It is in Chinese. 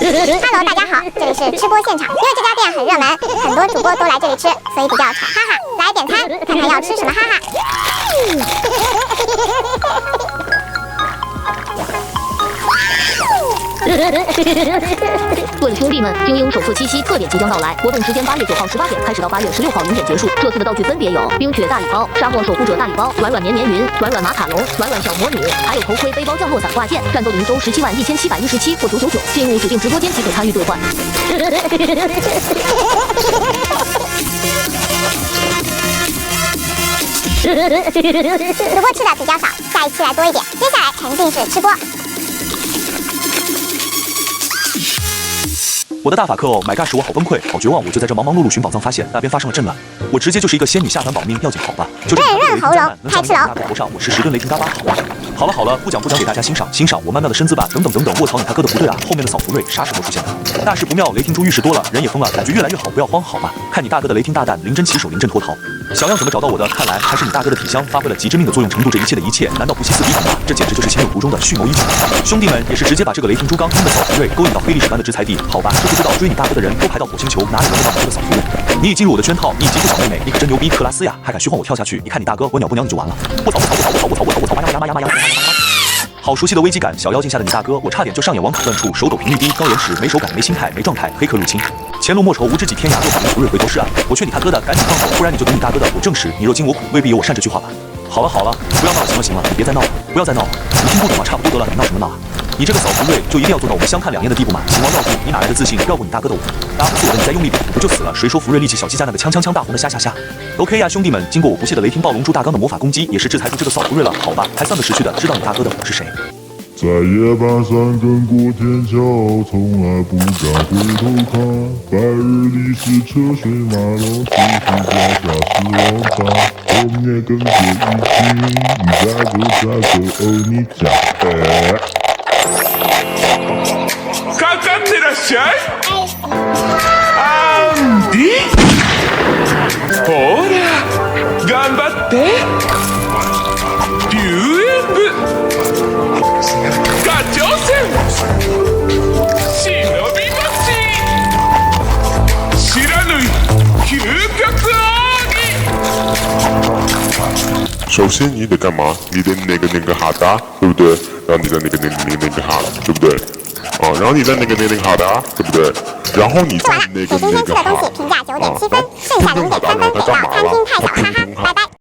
Hello， 大家好，这里是吃播现场。因为这家店很热门，很多主播都来这里吃，所以比较吵，哈哈。来点餐，看看要吃什么，哈哈。各位兄弟们，精英手册七夕特点即将到来，活动时间8月9号18点开始到8月16号0点结束。这次的道具分别有冰雪大礼包、沙漠守护者大礼包、软软绵绵云、软软马卡龙、软软小魔女，还有头盔、背包、降落伞挂件。战斗营收171717或999，进入指定直播间即可参与兑换。主播吃的比较少，下一期来多一点。接下来沉浸式吃播。我的大法克哦 ，My God， 使我好崩溃，好绝望！我就在这忙忙碌碌寻宝藏，发现那边发生了震乱，我直接就是一个仙女下凡保命，要紧好吧？就这润喉咙，开吃喽！大哥头上我是10吨雷霆嘎巴，好吧？好了，不讲给大家欣赏我曼妙的身姿吧。等等，卧槽，你大哥的不对啊！后面的扫福瑞啥时候出现的？大事不妙，雷霆珠遇事多了，人也疯了，感觉越来越好，不要慌好吧？看你大哥的雷霆大弹，临阵起手，临阵脱逃。想要怎么找到我的？看来还是你大哥的体香发挥了极致命的作用程度。这一切，难道不惜4比5吗？这简直就是情有独钟的蓄谋已久。兄弟们也是直接把这个雷霆珠刚拼的扫福瑞勾引到黑历史般的制裁地，好吧？就不知道追你大哥的人都排到火星球，哪里轮得到你这个扫福瑞？你已进入我的圈套，你已经不小妹妹，你可真牛逼，克拉斯呀！还敢虚晃我跳下去？你看你大哥，我鸟不鸟你就完了！我操！妈呀！好熟悉的危机感，小妖精下的你大哥，我差点就上演网卡断处，手抖频率低，高延迟，没手感，没心态，没状态，黑客入侵，前路莫愁，无知己天涯，若反福瑞回头是岸。我劝你大哥的，赶紧放手，不然你就等你大哥的。我证实，你若惊我苦，未必有我善这句话吧。好了，不要闹了，行了，你别再闹了，不要再闹了，你听不懂吗？差不多得了，你闹什么闹啊？你这个扫福瑞就一定要做到我们相看两厌的地步吗？秦王绕柱，你哪来的自信绕过你大哥的我？打不死我的你再用力点，我不就死了？谁说福瑞力气小鸡架那个枪大红的瞎 ？OK 呀，兄弟们，经过我不懈的雷霆暴龙柱大纲的魔法攻击，也是制裁住这个扫福瑞了，好吧？还算个识趣的，知道你大哥的我是谁。在夜半3更过天桥，从来不敢回头看。白日里是车水马龙，其实脚下是王八。后面跟着一群，你在走，你讲かかってらっしゃい。アンディ。ほら、頑張って。デュエブ。ガチョウ戦。忍び腰。知らぬ究極奥義。首先你得干嘛？你的那个哈达，对不对？然后你的那个哈，对不对？啊，然后你的那个哈达，对不对？然后你再那个哈，给今天吃的东西评价9.7分，剩下0.3分给到餐厅太小，哈哈，拜拜。